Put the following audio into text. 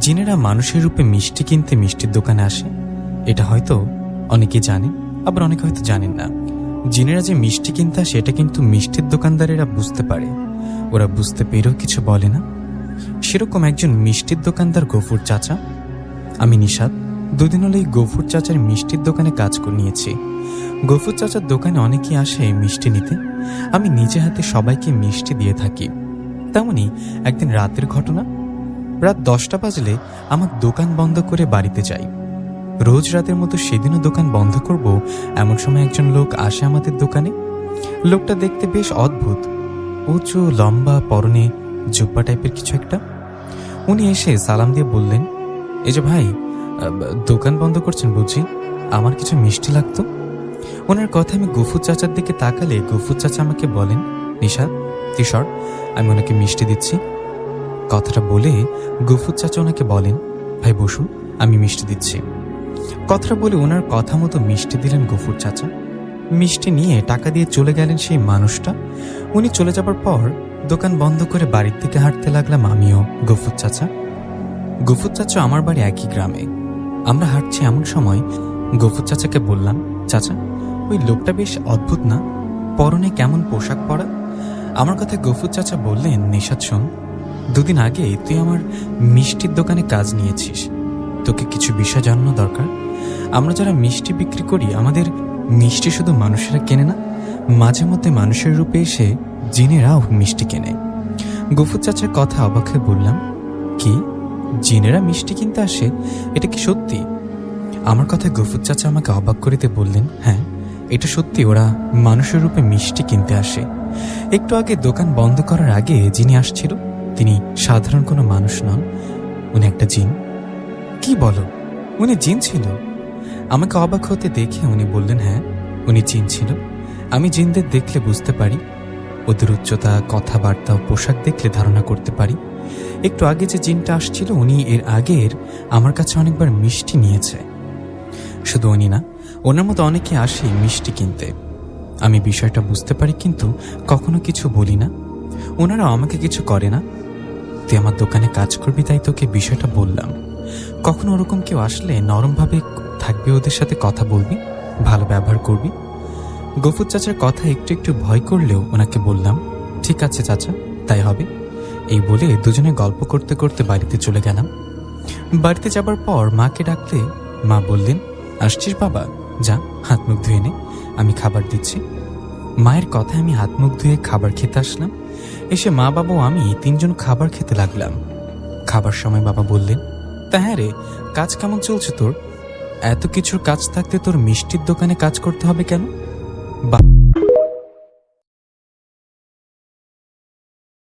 জিনেরা মানুষের রূপে মিষ্টি কিনতে মিষ্টির দোকানে আসে, এটা হয়তো অনেকে জানে, আবার অনেকে হয়তো জানেন না। জিনেরা যে মিষ্টি কিনতে আসে এটা কিন্তু মিষ্টির দোকানদারেরা বুঝতে পারে, ওরা বুঝতে পেরেও কিছু বলে না। সেরকম একজন মিষ্টির দোকানদার গফুর চাচা। আমি নিশাত, দুদিন হলো এই গফুর চাচার মিষ্টির দোকানে কাজ করে নিয়েছি। গফুর চাচার দোকানে অনেকেই আসে মিষ্টি নিতে, আমি নিজে হাতে সবাইকে মিষ্টি দিয়ে থাকি। তেমনি একদিন রাতের ঘটনা, রাত 10টা বাজলে আমার দোকান বন্ধ করে বাড়িতে যাই। রোজ রাতের মতো সেদিনও দোকান বন্ধ করব এমন সময় একজন লোক আসে আমাদের দোকানে। লোকটা দেখতে বেশ অদ্ভুত, উঁচু লম্বা, পরনে জুব্বা টাইপের কিছু একটা। উনি এসে সালাম দিয়ে বললেন, এই যে ভাই, দোকান বন্ধ করছেন বুঝি, আমার কিছু মিষ্টি লাগতো। ওনার কথা আমি গফুর চাচার দিকে তাকালে গফুর চাচা আমাকে বলেন, নিশাত তুই সর, আমি ওনাকে মিষ্টি দিচ্ছি। কথাটা বলে গফুর চাচা ওনাকে বলেন, ভাই বসুন, আমি মিষ্টি দিচ্ছি। কথাটা বলে ওনার কথা মতো মিষ্টি দিলেন গফুর চাচা। মিষ্টি নিয়ে টাকা দিয়ে চলে গেলেন সেই মানুষটা। উনি চলে যাবার পর দোকান বন্ধ করে বাড়ির দিকে হাঁটতে লাগলাম আমিও, গফুর চাচা। গফুর চাচা আমার বাড়ি একই গ্রামে। আমরা হাঁটছি এমন সময় গফুর চাচাকে বললাম, চাচা ওই লোকটা বেশ অদ্ভুত না, পরনে কেমন পোশাক পরা। আমার কথা গফুর চাচা বললেন, নিশাত শোন, দুদিন আগে তুই আমার মিষ্টির দোকানে কাজ নিয়েছিস, তোকে কিছু বিষয় জানানো দরকার। আমরা যারা মিষ্টি বিক্রি করি, আমাদের মিষ্টি শুধু মানুষেরা কেনে না, মাঝে মধ্যে মানুষের রূপে এসে জিনেরাও মিষ্টি কেনে। গফুর চাচার কথা অবাক হয়ে বললাম, কি জিনেরা মিষ্টি কিনতে আসে, এটা কি সত্যি? আমার কথায় গফুর চাচা আমাকে অবাক করিতে বললেন, হ্যাঁ এটা সত্যি, ওরা মানুষের রূপে মিষ্টি কিনতে আসে। একটু আগে দোকান বন্ধ করার আগে যিনি আসছিল তিনি সাধারণ কোনো মানুষ নন, উনি একটা জিন। কি বলো, উনি জিন ছিল? আমাকে অবাক হতে দেখে উনি বললেন, হ্যাঁ উনি জিন ছিল। আমি জিনদের দেখলে বুঝতে পারি, ওদের উচ্চতা, কথাবার্তা ও পোশাক দেখলে ধারণা করতে পারি। একটু আগে যে জিনটা আসছিল উনি এর আগের আমার কাছে অনেকবার মিষ্টি নিয়েছে। শুধু উনি না, ওনার মতো অনেকে আসে মিষ্টি কিনতে। আমি বিষয়টা বুঝতে পারি কিন্তু কখনো কিছু বলি না, ওনারা আমাকে কিছু করে না। তুই আমার দোকানে কাজ করবি তাই তোকে বিষয়টা বললাম। কখনো ওরকম কেউ আসলে নরমভাবে থাকবি, ওদের সাথে কথা বলবি, ভালো ব্যবহার করবি। গফুর চাচার কথা একটু একটু ভয় করলেও ওনাকে বললাম, ঠিক আছে চাচা, তাই হবে। এই বলে দুজনে গল্প করতে করতে বাড়িতে চলে গেলাম। বাড়িতে যাবার পর মাকে ডাকলে মা বললেন, আসছিস বাবা, যা হাত মুখ ধুয়ে নে, আমি খাবার দিচ্ছি। মায়ের কথায় আমি হাত মুখ ধুয়ে খাবার খেতে আসলাম। এসে মা, বাবা ও আমি তিনজন খাবার খেতে লাগলাম। খাবার সময় বাবা বললেন, তা হ্যাঁ রে, কাজ কেমন চলছে তোর? এত কিছুর কাজ থাকতে তোর মিষ্টির দোকানে কাজ করতে হবে কেন?